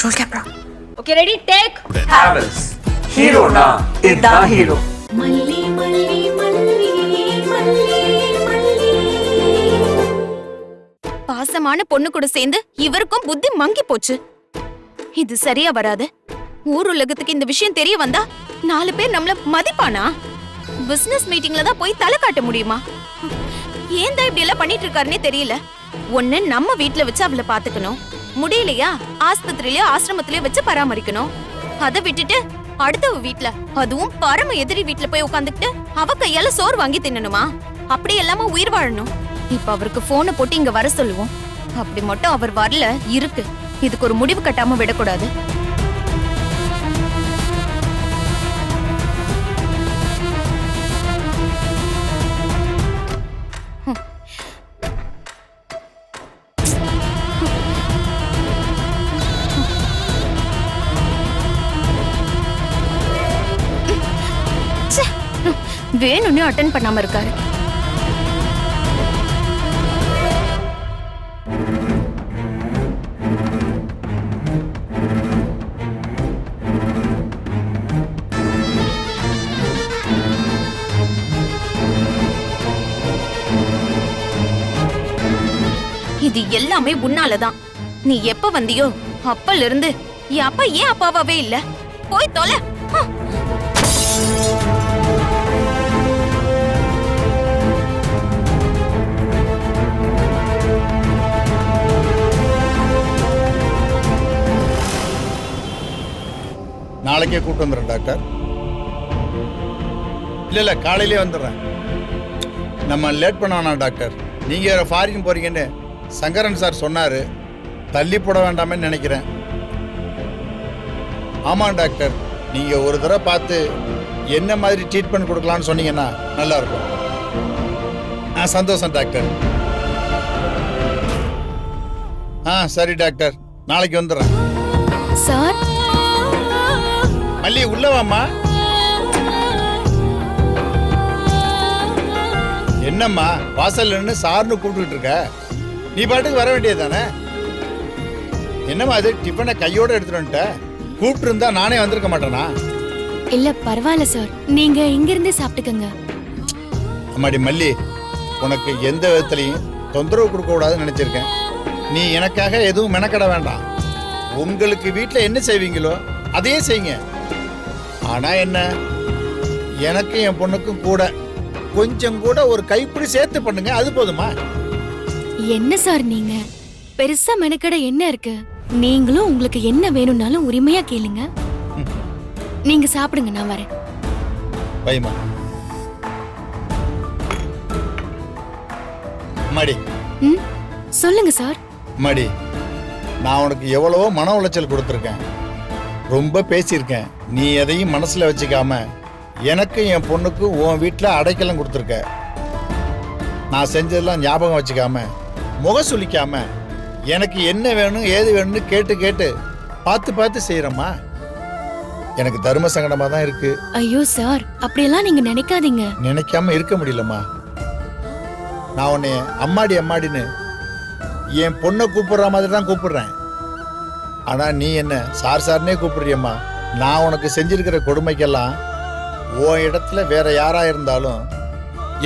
Roll camera. Okay, ready? Take. Havels. Hero na. Idda hero. Malli, malli, malli, malli, malli. பாசமான பொண்ணு கூட சேர்ந்து இவருக்கும் புத்தி மங்கி போச்சு. இது சரியா வராது. ஊர் உலகத்துக்கு இந்த விஷயம் தெரிய வந்தா 4 பேர் நம்மள மதிப்பானா? பிசினஸ் மீட்டிங்ல தான் போய் தலை காட்ட முடியுமா? ஏன் தான் இப்படி எல்லாம் பண்ணிட்டு இருக்காருன்னே தெரியல. ஒண்ணு நம்ம வீட்ல வச்சு அவளை பாத்துக்கணும், முடியலையா ஆஸ்பத்திரியிலயோ ஆசிரமத்திலயோ வச்சு பராமரிக்கணும். அதை விட்டுட்டு அடுத்தவ வீட்ல, அதுவும் பரம எதிரி வீட்ல போய் உட்காந்துக்கிட்டு அவ கையால சோறு வாங்கி தின்னணுமா? அப்படி எல்லாம உயிர் வாழணும். இப்ப அவருக்கு போனை போட்டு இங்க வர சொல்லுவோம். அப்படி மட்டும் அவர் வரல இருக்கு, இதுக்கு ஒரு முடிவு கட்டாம விடக்கூடாது. வேணும்னு அட்டென்ட் பண்ணாம இருக்காரு. இது எல்லாமே உன்னாலதான். நீ எப்ப வந்தியோ அப்பல இருந்து என் அப்பா ஏன் அப்பாவாவே இல்ல? போய் தொலை. நாளைக்கே கூட்டு வந்துடுறேன் டாக்டர். இல்லை காலையிலே வந்துடுறேன். நம்ம லேட் பண்ண வேணாம் டாக்டர். நீங்கள் ஃபாரின் போறீங்கன்னு சங்கரன் சார் சொன்னார். தள்ளி போட வேண்டாமேன்னு நினைக்கிறேன். ஆமாம் டாக்டர், நீங்கள் ஒரு தடவை பார்த்து என்ன மாதிரி ட்ரீட்மெண்ட் கொடுக்கலான்னு சொன்னீங்கன்னா நல்லாயிருக்கும். சந்தோஷம் டாக்டர். சரி டாக்டர், நாளைக்கு வந்துடுறேன். சார் மல்லி உள்ளவாம்மா. என்னம்மா வாசல் நின்று சார்னு கூப்பிட்டு இருக்க? நீ பாட்டுக்கு வர வேண்டியது தானே. என்னம்மா அது டிஃபனை கையோட எடுத்துட்டு வந்துட்ட? கூப்பிட்டு இருந்தா நானே வந்திருக்க மாட்டேனா? இல்ல பரவாயில்ல சார், நீங்க இங்க இருந்தே சாப்பிட்டுக்கங்க. அம்மாடி மல்லி, உனக்கு எந்த விதத்திலையும் தொந்தரவு கொடுக்க கூடாதுன்னு நினைச்சிருக்கேன். நீ எனக்காக எதுவும் மெனக்கட வேண்டாம். உங்களுக்கு வீட்டில் என்ன செய்வீங்களோ அதையே செய்யுங்க. ஆனா என்ன, எனக்கு என் பொண்ணுக்கும் கூட கொஞ்சம் கூட ஒரு கைப்பிடி சேர்த்து பண்ணுங்க, அது போதுமா? என்ன சார் நீங்க பெருசா மெனக்கட என்ன இருக்கு? நீங்களும் உங்களுக்கு என்ன வேணும்னாலும் உரிமையா கேளுங்க. நீங்க சாப்பிடுங்க, நான் வரேன். பைமா மடி. சொல்லுங்க சார். மடி, நான் உனக்கு எவ்வளவோ மன உளைச்சல் கொடுத்துருக்கேன், ரொம்ப பேசியிருக்கேன். நீ எதையும் மனசுல வச்சுக்காம எனக்கு என் பொண்ணுக்கு உன் வீட்டில் அடைக்கலம் கொடுத்துருக்க. நான் செஞ்சதெல்லாம் ஞாபகம் வச்சுக்காம, முக சுளிக்காம, எனக்கு என்ன வேணும் ஏது வேணும்னு கேட்டு கேட்டு பார்த்து பார்த்து செய்யறம்மா. எனக்கு தர்ம சங்கடமா தான் இருக்கு. ஐயோ சார், அப்படியெல்லாம் நீங்க நினைக்காதீங்க. நினைக்காம இருக்க முடியலம்மா. நான் உன்னை அம்மாடி அம்மாடின்னு என் பொண்ணை கூப்பிடுற மாதிரி தான் கூப்பிடுறேன். ஆனா நீ என்ன சார் சார்னே கூப்பிடுறியம்மா. நான் உனக்கு செஞ்சிருக்கிற கொடுமைக்கெல்லாம் உன் இடத்துல வேற யாரா இருந்தாலும்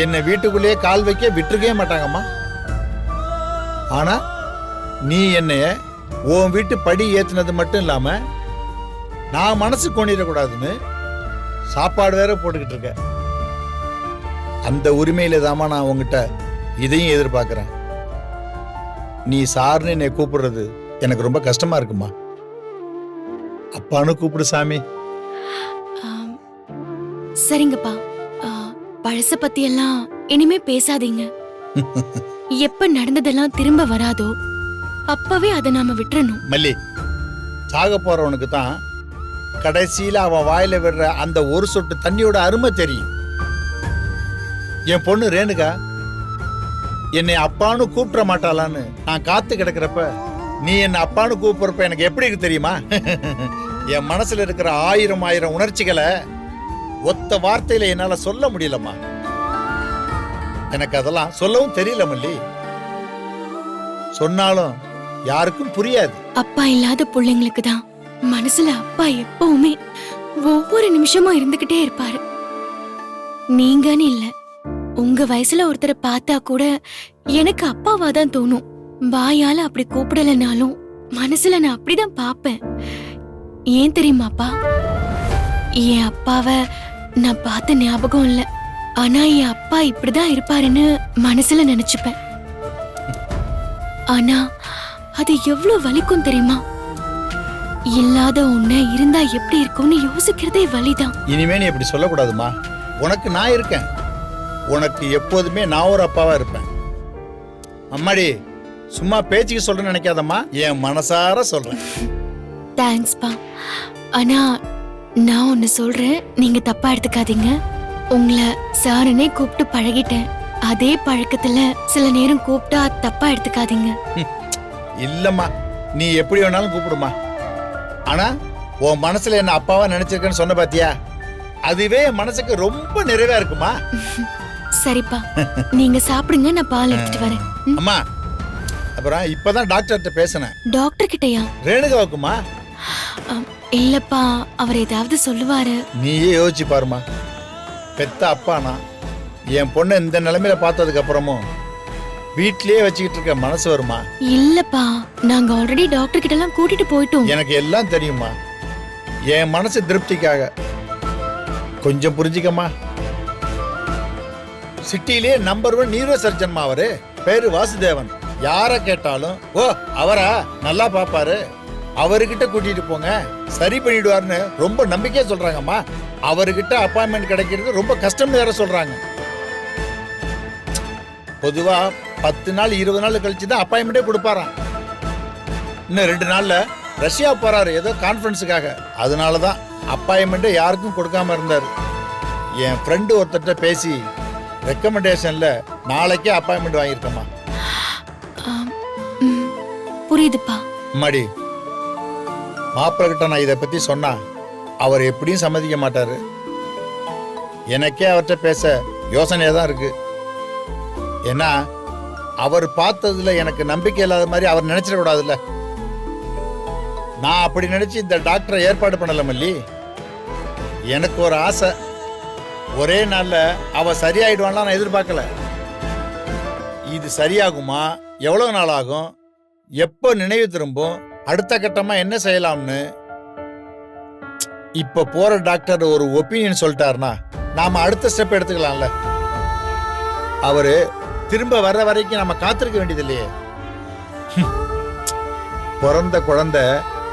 என்னை வீட்டுக்குள்ளேயே கால் வைக்க விட்டுருக்கவே மாட்டாங்கம்மா. ஆனா நீ என்னைய உன் வீட்டு படி ஏத்துனது மட்டும் இல்லாம நான் மனசு கொண்டிடக்கூடாதுன்னு சாப்பாடு வேற போட்டுக்கிட்டு இருக்க. அந்த உரிமையில தாமா நான் உங்ககிட்ட இதையும் எதிர்பார்க்கிறேன். நீ சார்னு என்னை கூப்பிடுறது எனக்கு ரொம்ப கஷ்டமா இருக்குமா. அப்பான்னு கூப்பிடு சாமி. சரிங்கப்பா, பழச பத்தி எல்லாம் இனிமே பேசாதீங்க. எப்ப நடந்ததெல்லாம் திரும்ப வராதோ அப்பவே அதை நாம விட்டுறணும். மல்லி, சாக போறவனுக்கு தான் கடைசியில அவன் வாயில விடுற அந்த ஒரு சொட்டு தண்ணியோட அருமை தெரியும். என் பொண்ணு ரேணுகா என்னை அப்பான்னு கூப்பிட மாட்டாளான்னு நான் காத்து கிடக்கிறப்ப நீ என்ன அப்பான்னு கூப்பிடுறப்ப எனக்கு எப்படி இருக்கு தெரியுமா? என் மனசுல இருக்கிற ஆயிரம் ஆயிரம் உணர்ச்சிகளை ஒத்த வார்த்தையில என்னால சொல்ல முடியலம்மா. எனக்கு அதெல்லாம் சொல்லவும் தெரியல மல்லி. சொன்னாலும் யாருக்கும் புரியாது. அப்பா இல்லாத பிள்ளைங்களுக்கு தான் மனசுல அப்பா எப்பவுமே ஒவ்வொரு நிமிஷமும் இருந்துகிட்டே இருப்பாரு. நீங்கன்னு இல்ல, உங்க வயசுல ஒருத்தரை பார்த்தா கூட எனக்கு அப்பாவா தான் தோணும். வாயால அப்படி கூப்பிடலனாலும் மனசுல நான் அப்படிதான் பாப்பேன். ஏன் தெரியுமாப்பா? என் அப்பாவை நான் பார்த்த ஞாபகம் இல்ல, ஆனா என் அப்பா இப்படிதான் இருப்பாருன்னு மனசுல நினைச்சுப்பேன். ஆனா அது எவ்வளவு வலிக்கும் தெரியுமா? இல்லாத ஒண்ணு இருந்தா எப்படி இருக்கும்னு யோசிக்கிறதே வலிதான். இனிமே நீ இப்படி சொல்லக்கூடாதுமா. உனக்கு நான் இருக்கேன். உனக்கு எப்போதுமே நான் ஒரு அப்பாவா இருப்பேன். அம்மாடி, சும்மா பேச்சுக்கு சொல்றேன்னு நினைக்காதம்மா, என் மனசார சொல்றேன். தேங்க்ஸ்பா. ஆனா நான் ஒன்னு சொல்றேன், நீங்க தப்பா எடுத்துக்காதீங்க. உங்களை சாருனே கூப்பிட்டு பழகிட்டேன். அதே பழக்கத்துல சில நேரம் கூப்பிட்டா தப்பா எடுத்துக்காதீங்க. இல்லம்மா, நீ எப்படி வேணாலும் கூப்பிடுமா. ஆனா உன் மனசுல என்ன அப்பாவா நினைச்சிருக்கேன்னு சொன்ன பாத்தியா, அதுவே என் மனசுக்கு ரொம்ப நிறைவா இருக்குமா. சரிப்பா, நீங்க சாப்பிடுங்க, நான் பால் எடுத்துட்டு வரேன். அம்மா, அப்புறம் இப்பதான் டாக்டர்கிட்ட பேசினேன். டாக்டர் கிட்டயா? ரேணுகாவுக்குமா? இல்லப்பா, அவர் ஏதாவது சொல்லுவாரு. நீயே யோசிச்சு பாருமா. பெத்த அப்பானா என் பொண்ணை இந்த நிலைமையில பார்த்ததுக்கு அப்புறமும் வீட்லயே வச்சுக்கிட்டு இருக்க மனசு வருமா? இல்லப்பா, நாங்க ஆல்ரெடி டாக்டர் கிட்ட எல்லாம் கூட்டிட்டு போயிட்டோம். எனக்கு எல்லாம் தெரியுமா. என் மனசு திருப்திக்காக கொஞ்சம் புரிஞ்சுக்கமா. சிட்டிலேயே நம்பர் 1 நியூரோ சர்ஜன்மா அவரு. பேரு வாசுதேவன். யார கேட்டாலும் ஓ அவரா, நல்லா பாப்பாரு, அவர்கிட்ட கூட்டிட்டு போங்க, சரி பண்ணிடுவாருன்னு ரொம்ப நம்பிக்கையா சொல்றாங்கம்மா. அவர்கிட்ட அப்பாயின்மெண்ட் கிடைக்கிறது ரொம்ப கஷ்டம் வேற சொல்றாங்க. பொதுவா 10 நாள் 20 நாள் கழிச்சு தான் அப்பாயின்மெண்டே கொடுப்பாராம். இன்னும் 2 நாள்ல ரஷ்யா போறாரு ஏதோ கான்ஃபரன்ஸுக்காக. அதனாலதான் அப்பாயின்மெண்ட்டை யாருக்கும் கொடுக்காம இருந்தாரு. என் ஃப்ரெண்டு ஒருத்தர்கிட்ட பேசி ரெக்கமெண்டேஷன்ல நாளைக்கே அப்பாயின்மெண்ட் வாங்கியிருக்கேம்மா. புரியுதுப்பா. அம்மாடி, மாப்பிள்ளை கிட்ட நான் இதை பத்தி சொன்னா அவர் எப்படியும் சம்மதிக்க மாட்டாரு. எனக்கே அவர்கிட்ட பேச யோசனையா தான் இருக்கு. ஏன்னா அவர் பார்த்ததுல எனக்கு நம்பிக்கை இல்லாத மாதிரி அவர் நினைச்சிடக்கூடாதுல்ல. நான் அப்படி நினைச்சு இந்த டாக்டரை ஏற்பாடு பண்ணல மல்லி. எனக்கு ஒரு ஆசை, ஒரே நாள்ல அவ சரியாயிடுவான்லாம் நான் எதிர்பார்க்கல. இது சரியாகுமா, எவ்வளவு நாள் ஆகும், எப்போ நினைவு திரும்பும், அடுத்த கட்டமா என்ன செய்யலாம்னு இப்ப போற டாக்டர் ஒரு ஒப்பீனியன் சொல்லிட்டாருன்னா நாம அடுத்த ஸ்டெப் எடுத்துக்கலாம்ல. அவரு திரும்ப வர்ற வரைக்கும் நம்ம காத்திருக்க வேண்டியது இல்லையே. பிறந்த குழந்தை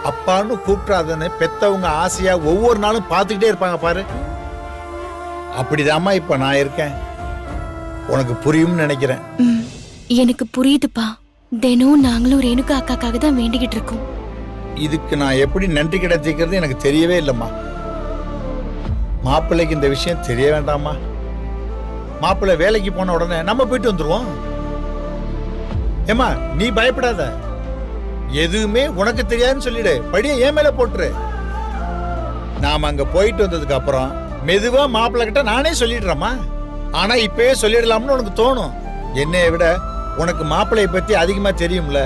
அப்பான்னு கூப்பிடாதன்னு பெத்தவங்க ஆசையா ஒவ்வொரு நாளும் பார்த்துக்கிட்டே இருப்பாங்க பாரு. அப்படிதாம்மா இப்ப நான் இருக்கேன். உனக்கு புரியும்னு நினைக்கிறேன். எனக்கு புரியுதுப்பா. தினம் நாங்களும் ரேணுகா அக்காக்காக தான் வேண்டிக்கிட்டு இருக்கோம். இதுக்கு நான் எப்படி நன்றி கிடைச்சிக்கிறது எனக்கு தெரியவே இல்லைம்மா. மாப்பிள்ளைக்கு இந்த விஷயம் தெரிய வேண்டாமா? மாப்பிள்ளை வேலைக்கு போன உடனே நம்ம போயிட்டு வந்துருவோம். ஏமா, நீ பயப்படாத. எதுவுமே உனக்கு தெரியாதுன்னு சொல்லிடு, படிய ஏன் மேல போட்டுரு. நாம அங்க போயிட்டு வந்ததுக்கு அப்புறம் மெதுவா மாப்பிள்ளை கிட்ட நானே சொல்லிடுறேம்மா. ஆனா இப்பவே சொல்லிடலாம்னு உனக்கு தோணும். என்னைய விட உனக்கு மாப்பிள்ளைய பத்தி அதிகமா தெரியும்ல.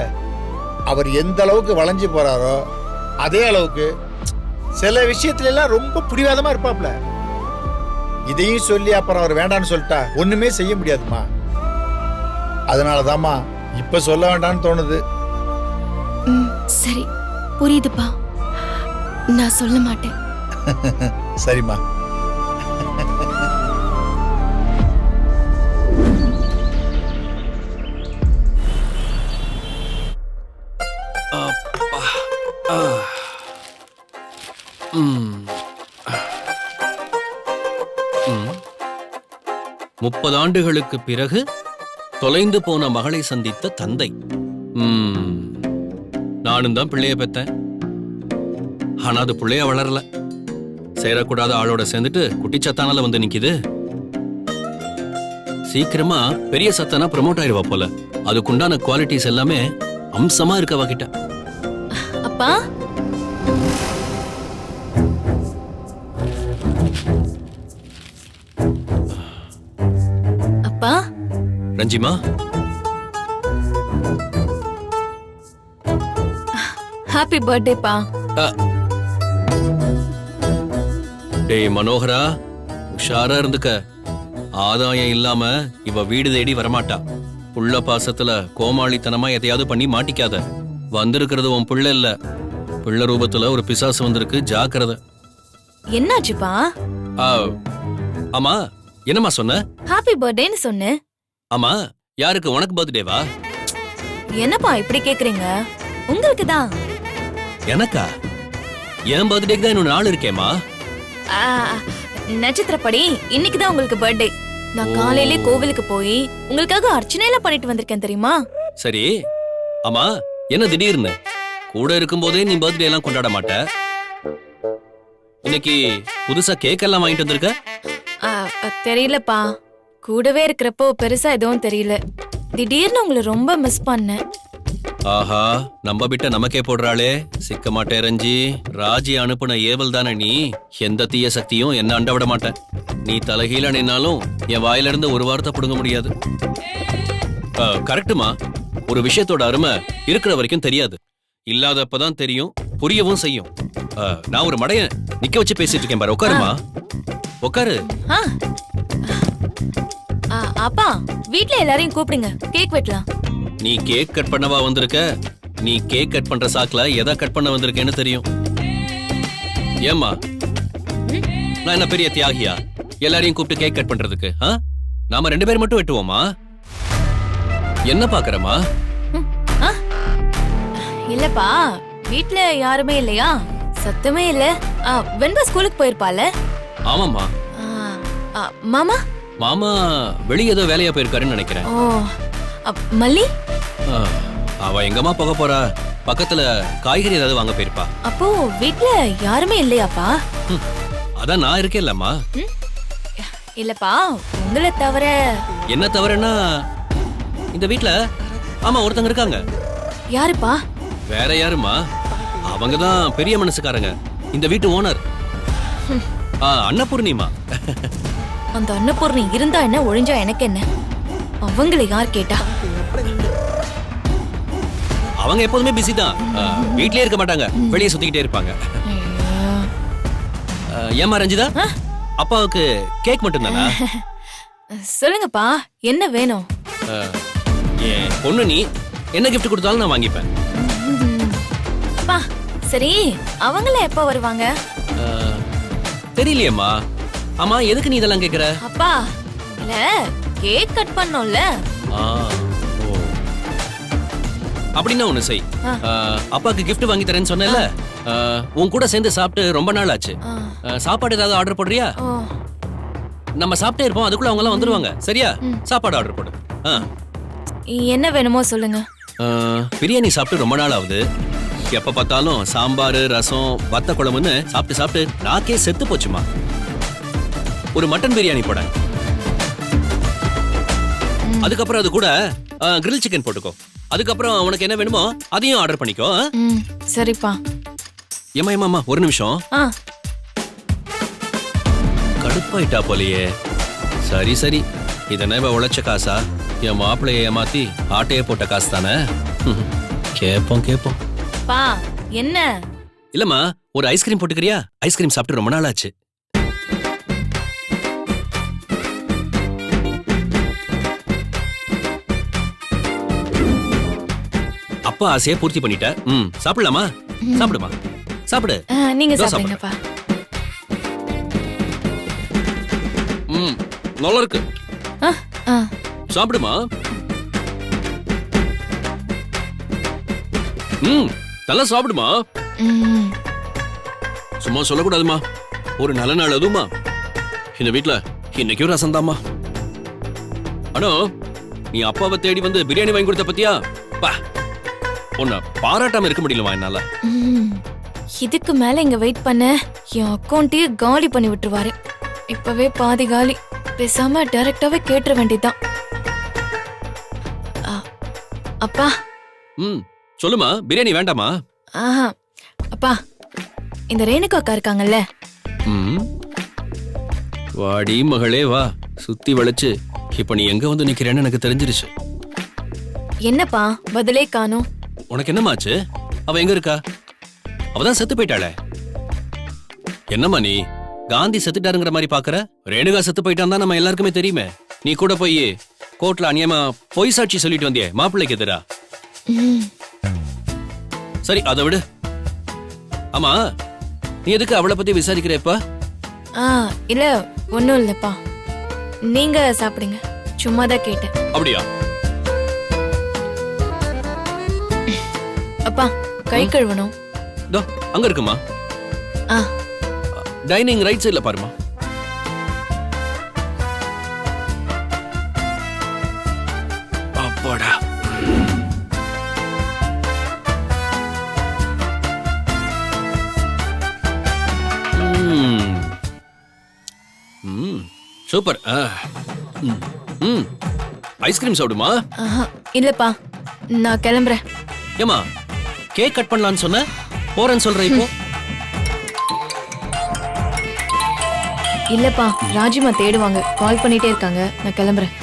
அவர் எந்த அளவுக்கு வளைஞ்சு போறாரோ அதே அளவுக்கு சில விஷயத்துல எல்லாம் ரொம்ப பிடிவாதமா இருப்பாப்ல. இதையும் சொல்லி அப்புறம் அவர் வேண்டான்னு சொல்லிட்டா ஒண்ணுமே செய்ய முடியாதுமா. அதனாலதாம்மா இப்ப சொல்ல வேண்டாம்னு தோணுது. சரி, புரியுதுப்பா. நான் சொல்ல மாட்டேன். சரிம்மா. முப்பது ஆண்டுகளுக்கு பிறகு தொலைந்து போன மகளை சந்தித்த தந்தை. நானும் தான் பிள்ளைய பெத்தேன். ஆனா அது பிள்ளைய வளரல. சேரக்கூடாத ஆளோட சேர்ந்துட்டு குட்டிச்சத்தானால வந்து நிக்குது. சீக்கிரமா பெரிய சத்தானா ப்ரமோட் ஆயிடுவா போல. அதுக்குண்டான குவாலிட்டிஸ் எல்லாமே அம்சமா இருக்கவா கிட்ட. அப்பா, அப்பா, ரஞ்சிமா, ஹாப்பி பர்த்டேப்பா. டேய் மனோகரா, உஷாரா இருந்துக்க. ஆதாயம் இல்லாம இவ வீடு தேடி வரமாட்டா. புள்ள பாசத்துல கோமாளித்தனமா எதையாவது பண்ணி மாட்டிக்காத. வந்திருக்கிறது உன் பிள்ளை இல்ல, பிள்ளை ரூபத்துல ஒரு பிசாசு வந்திருக்கு, ஜாக்கிரதை. என்னாச்சுப்பா? ஆ, ஆமா என்னம்மா சொன்ன? ஹாப்பி பர்த்டேன்னு சொன்னேன். ஆமா யாருக்கு? உனக்கு பர்த்டேவா? என்னப்பா இப்படி கேக்குறீங்க? உங்களுக்கு தான். எனக்கா? என் பர்த்டேக்கு தான் இன்னும் நாள் இருக்கேம்மா. நட்சத்திரப்படி இன்னைக்கு தான் உங்களுக்கு பர்த்டே. நான் காலையிலே கோவிலுக்கு போய் உங்களுக்காக அர்ச்சனை எல்லாம் பண்ணிட்டு வந்திருக்கேன் தெரியுமா? சரி, ஆமா என்ன திடீர்னு? கூட இருக்கும்போதே நீ பர்த்டே எல்லாம் கொண்டாட மாட்ட. இன்னைக்கு புதுசா கேக் எல்லாம் வாங்கிட்டு வந்திருக்க? தெரியலப்பா, கூடவே இருக்கிறப்போ பெருசா எதுவும் தெரியல. திடீர்னு உங்களை ரொம்ப மிஸ் பண்ணேன். ஆஹா, நம்ம விட்ட நமக்கே போடுறாளே. சிக்க மாட்டே ரஞ்சி. ராஜி அனுப்புன ஏவல் தானே நீ. எந்த தீய சக்தியும் என்ன அண்ட விட மாட்டேன். நீ தலைகீழ நின்னாலும் என் வாயில இருந்து ஒரு வார்த்தை புடுங்க முடியாது. கரெக்டுமா. ஒரு விஷயத்தோட அருமை இருக்கிற வரைக்கும் தெரியாது, இல்லாதப்பதான் தெரியும், புரியவும் செய்யும். நான் ஒரு மடையன் நிக்க வச்சு பேசிட்டு இருக்கேன் பாரு. உட்காருமா, உட்காரு. அப்பா, வீட்ல எல்லாரையும் கூப்பிடுங்க, கேக் வெட்டலாம். நீ கேக் கட் பண்ணவா வந்திருக்க? நீ கேக் கட் பண்ற சாக்குல எதை கட் பண்ண வந்திருக்கேன்னு தெரியும். ஏம்மா, நான் என்ன பெரிய தியாகியா எல்லாரையும் கூப்பிட்டு கேக் கட் பண்றதுக்கு? நாம 2 பேர் மட்டும் வெட்டுவோமா? என்ன பாக்குறமா? இல்லப்பா, வீட்ல யாருமே இல்லையா? சத்தமே இல்ல. வெண்பா ஸ்கூலுக்கு போயிருப்பால? ஆமாமா. மாமா? மாமா வெளிய ஏதோ வேலையா போயிருக்காருன்னு நினைக்கிறேன். ஓ, மல்லி? அவ எங்கம்மா போக போறா? பக்கத்துல காய்கறி ஏதாவது வாங்க போயிருப்பா. அப்போ வீட்ல யாருமே இல்லையாப்பா? அதான் நான் இருக்கேன்லம்மா. இல்லப்பா, உங்களை தவிர. என்ன தவிரன்னா இந்த வீட்ல ஆமா ஒருத்தங்க இருக்காங்க. யாருப்பா? வேற யாருமா? அவங்கதான் பெரிய மனசுக்காரங்க, இந்த வீட்டு ஓனர். அன்னபூர்ணிமா. அந்த அன்னபூர்ணி இருந்தா என்ன, ஒழிஞ்சா எனக்கு என்ன? அவங்களை யார் கேட்டா? அவங்க எப்போதுமே பிஸி தான், வீட்லயே இருக்க மாட்டாங்க, வெளியே சுத்திக்கிட்டே இருப்பாங்க. ஏமா ரஞ்சிதா, அப்பாவுக்கு கேக் மட்டும் தானா? சொல்லுங்கப்பா, என்ன வேணும்? என் பொண்ணு நீ என்ன கிஃப்ட் கொடுத்தாலும் நான் வாங்கிப்பேன். அப்பா சரி, அவங்கள எப்ப வருவாங்க? தெரியலையேம்மா. ஆமா எதுக்கு நீ இதெல்லாம் கேக்குற? அப்பா இல்ல, கேக் கட் பண்ணோம்ல. அப்படின்னா ஒண்ணு செய். அப்பாக்கு கிஃப்ட் வாங்கி தரேன்னு சொன்னேன்ல, உன் கூட சேர்ந்து சாப்பிட்டு ரொம்ப நாள் ஆச்சு. சாப்பாடு ஏதாவது ஆர்டர் போடுறியா? நம்ம சாப்பிட்டே இருப்போம், அதுக்குள்ள அவங்க எல்லாம் வந்துருவாங்க. சரியா? சாப்பாடு ஆர்டர் போடு. என்ன வேணுமோ சொல்லுங்க. பிரியாணி சாப்பிட்டு ரொம்ப நாள் ஆகுது. எப்ப பார்த்தாலும் சாம்பார், ரசம், வத்த குழம்புன்னு சாப்பிட்டு சாப்பிட்டு நாக்கே செத்து போச்சுமா. ஒரு மட்டன் பிரியாணி போட. அதுக்கப்புறம் அது கூட கிரில் சிக்கன் போட்டுக்கோ. அதுக்கப்புறம் உனக்கு என்ன வேணுமோ அதையும் ஆர்டர் பண்ணிக்கோ. சரிப்பா. ஏமா ஒரு நிமிஷம். கடுப்பாயிட்டா போலியே. சரி சரி, இதனை உழைச்ச காசா? என் மாப்பிள்ளைய ஏமாத்தி ஆட்டைய போட்ட காசு தானே. கேப்போம் கேப்போம். பா என்ன? இல்லம்மா, ஒரு ஐஸ்கிரீம் போட்டுக்கிறியா? ஐஸ்கிரீம் சாப்பிட்டு ரொம்ப நாள் ஆச்சு. அப்பா ஆசையை பூர்த்தி பண்ணிட்ட. சாப்பிடலாமா? சாப்பிடுமா, சாப்பிடு. நீங்க சாப்பிடுங்கப்பா. நல்லா இருக்கு, சாப்பிடுமா. நல்லா சாப்பிடுமா. சும்மா சொல்லக்கூடாதுமா, ஒரு நல்ல நாள் அதுமா. இந்த வீட்டுல இன்னைக்கும் ரசம் தாமா. ஆனா நீ அப்பாவை தேடி வந்து பிரியாணி வாங்கி கொடுத்த பத்தியா? உன்னை பாராட்டாம இருக்க முடியலமா என்னால. இதுக்கு மேல இங்க வெயிட் பண்ண என் அக்கௌண்ட்டையே காலி பண்ணி விட்டுருவாரு. இப்பவே பாதி காலி. பேசாம டைரக்டாவே கேட்டுற வேண்டியதுதான். அப்பா. சொல்லுமா, பிரியாணி வேண்டாமா? அப்பா, இந்த ரேணுகா அக்கா இருக்காங்கல்ல. வாடி மகளே வா, சுத்தி வளைச்சு இப்ப நீ எங்க வந்து நிக்கிறேன்னு எனக்கு தெரிஞ்சிருச்சு. என்னப்பா பதிலே காணோம்? உனக்கு என்னமாச்சு? அவ எங்க இருக்கா? அவதான் செத்து போயிட்டாளே. என்னம்மா நீ காந்தி செத்துட்டாருங்கிற மாதிரி பாக்குற? ரேணுகா செத்து போயிட்டான் தான் நம்ம எல்லாருக்குமே தெரியுமே. நீ கூட போய் கோர்ட்ல அநியமா பொய் சாட்சி சொல்லிட்டு வந்தியே மாப்பிள்ளைக்கு எதிரா. சரி அதை விடு. ஆமா நீ எதுக்கு அவளை பத்தி விசாரிக்கிற இப்ப? இல்ல ஒண்ணும் இல்லப்பா, நீங்க சாப்பிடுங்க, சும்மா தான் கேட்டேன். அப்படியா? அப்பா கை கழுவணும். தோ அங்க இருக்குமா. ஆ. டைனிங் ரைட் சைடுல பாருமா. அப்பாடா. சூப்பர். ஐஸ்கிரீம் சாப்பிடுமா? இல்லப்பா நான் கிளம்புறேன். ஏமா கேக் கட் பண்ணலான்னு சொன்ன, போறேன்னு சொல்ற இப்போ? இல்லப்பா ராஜிமா தேடுவாங்க, கால் பண்ணிட்டே இருக்காங்க, நான் கிளம்புறேன்.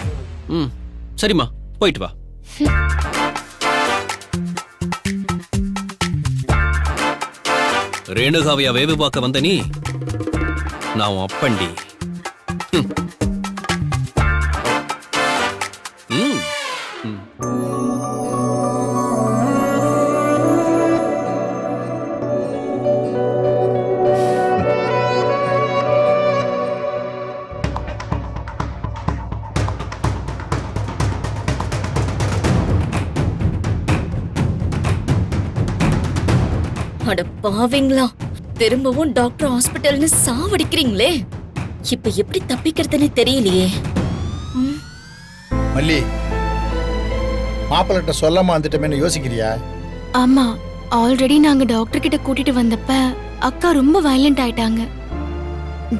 சரிம்மா போயிட்டு வா. ரேணுகாவையா வேவு பார்க்க வந்த நீ? நான் உன் அப்பண்டி. அட பாவீங்களா, திரும்பவும் டாக்டர் ஹாஸ்பிட்டல்னு சாவடிக்கிறீங்களே. இப்ப எப்படி தப்பிக்கிறதுன்னு தெரியலையே. மல்லி, மாப்பிள்ளைகிட்ட சொல்லாம வந்துட்டோமேன்னு யோசிக்கிறியா? ஆமா, ஆல்ரெடி நாங்க டாக்டர் கிட்ட கூட்டிட்டு வந்தப்ப அக்கா ரொம்ப வயலண்ட் ஆயிட்டாங்க.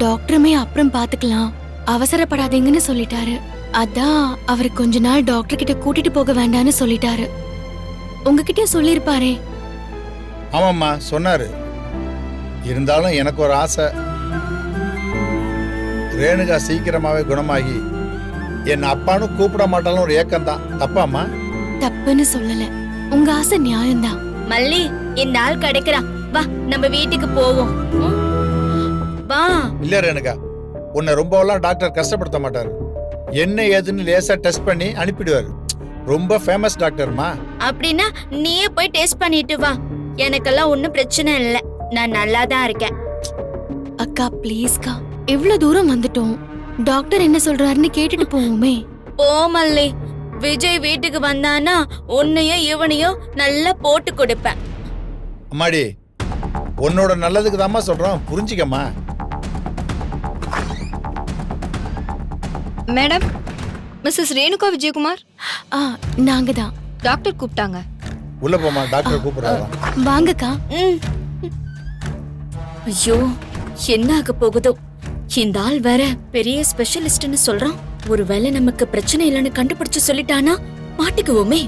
டாக்டருமே அப்புறம் பாத்துக்கலாம், அவசரப்படாதீங்கன்னு சொல்லிட்டாரு. அதான் அவர் கொஞ்ச நாள் டாக்டர் கிட்ட கூட்டிட்டு போக வேண்டாம்னு சொல்லிட்டாரு. உங்ககிட்ட சொல்லிருப்பாரே. ஆமாம்மா சொன்னாரு. இருந்தாலும் எனக்கு ஒரு ஆசை, ரேணுகா சீக்கிரமாவே குணமாகி என் அப்பான்னு கூப்பிட மாட்டாலும் ஒரு ஏக்கம் தான். தப்பாம்மா? தப்புன்னு சொல்லல, உங்க ஆசை நியாயம்தான். மல்லி இந்த ஆள் கிடைக்கிறான், வா நம்ம வீட்டுக்கு போவோம். வா. இல்ல ரேணுகா, உன்னை ரொம்பலாம் டாக்டர் கஷ்டப்படுத்த மாட்டாரு. என்ன ஏதுன்னு லேசா டெஸ்ட் பண்ணி அனுப்பிடுவாரு. ரொம்ப ஃபேமஸ் டாக்டர்மா. அப்படின்னா நீயே போய் டெஸ்ட் பண்ணிட்டு வா. எனக்கெல்லாம் ஒண்ணும் பிரச்சனை இல்ல, நான் நல்லா தான் இருக்கேன். அக்கா ப்ளீஸ்க்கா, எவ்வளவு தூரம் வந்துட்டோம், டாக்டர் என்ன சொல்றாருன்னு கேட்டுட்டு போவோமே. போ மல்லி, விஜய் வீட்டுக்கு வந்தானா உன்னையும் இவனையும் நல்லா போட்டு கொடுப்பேன். அம்மாடி, உன்னோட நல்லதுக்கு தாம்மா சொல்றோம், புரிஞ்சுக்கம்மா. Madam, Mrs Renuka Vijayakumar. நாங்க தான். டாக்டர் கூப்பிட்டாங்க. உள்ள போமா, டாக்டர் கூப்பிடுறாராம். வாங்கக்கா. ஐயோ என்ன ஆக போகுதோ. இந்த ஆள் வேற பெரிய ஸ்பெஷலிஸ்ட்னு சொல்றான். ஒருவேளை நமக்கு பிரச்சனை இல்லைன்னு கண்டுபிடிச்சு சொல்லிட்டானா மாட்டிக்குவோமே.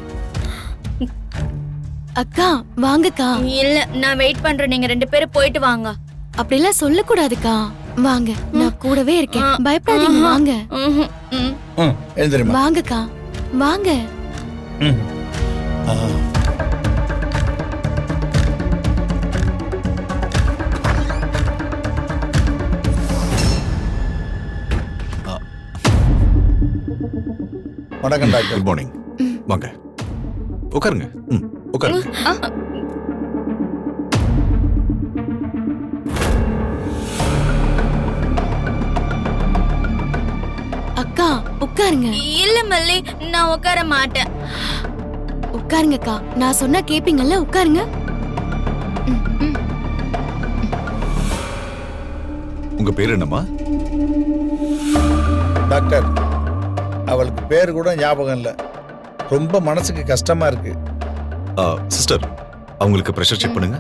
அக்கா வாங்கக்கா. இல்ல நான் வெயிட் பண்றேன், நீங்க 2 பேரும் போயிட்டு வாங்க. அப்படிலாம் சொல்லக்கூடாதுக்கா, வாங்க நான் கூடவே இருக்கேன், பயப்படாதீங்க, வாங்க. எழுந்திருமா. வாங்கக்கா வாங்க. வணக்கம் டாக்டர். Good morning. வாங்க உட்காருங்க. உட்காருங்க. அக்கா உட்காருங்க. இல்ல மல்லி, நான் உட்கார மாட்டேன். உட்காருங்கக்கா, நான் சொன்னா கேப்பீங்கல்ல, உட்காருங்க. உங்க பேர் என்னம்மா? டாக்டர், அவளுக்கு பேர் கூட ஞாபகம் இல்ல. ரொம்ப மனசுக்கு கஷ்டமா இருக்கு. சிஸ்டர், அவங்களுக்கு பிரஷர் செக் பண்ணுங்க.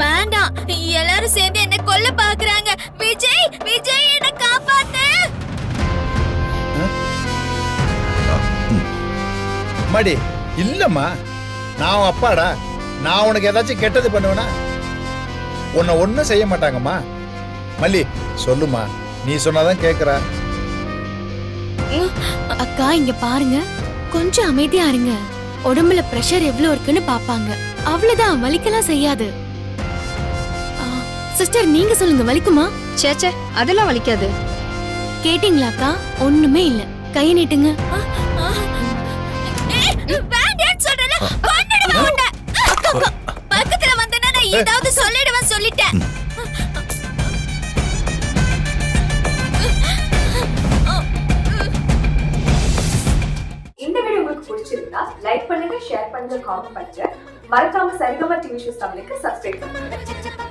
வேண்டாம், எல்லாரும் சேர்ந்து என்ன கொல்ல பாக்குறாங்க. விஜய், விஜய் என்ன காப்பாத்து. அம்மாடி, இல்லம்மா, நான் உன் அப்பாடா. நான் உனக்கு ஏதாச்சும் கெட்டது பண்ணுவேனா? உன்னை ஒன்னும் செய்ய மாட்டாங்கம்மா. மல்லி சொல்லுமா, நீ சொன்னாதான் கேக்குறா. அக்கா இங்க பாருங்க, கொஞ்சம் அமைதியா இருங்க. உடம்புல பிரஷர் எவ்வளவு இருக்குன்னு பாப்பாங்க, அவ்வளவுதான், வலிக்கலாம் செய்யாது. சிஸ்டர் நீங்க சொல்லுங்க, வலிக்குமா? சேச்சே அதெல்லாம் வலிக்காது. கேட்டீங்களாக்கா? ஒண்ணுமே இல்ல. கைய நீட்டுங்க. வேண்டான்னு சொல்றல, கொன்னுடுவேன் உன்னை. பக்கத்துல வந்தேன்னா நான் ஏதாவது சொல்லிடுவேன் சொல்லிட்டேன். இந்த வீடியோ உங்களுக்கு பிடிச்சிருந்தா லைக் பண்ணுங்க, ஷேர் பண்ணுங்க, காமெண்ட் பண்ணுங்க. மறக்காம சரிகமா டிவி ஷோஸ் தமிழுக்கு சப்ஸ்கிரைப் பண்ணுங்க.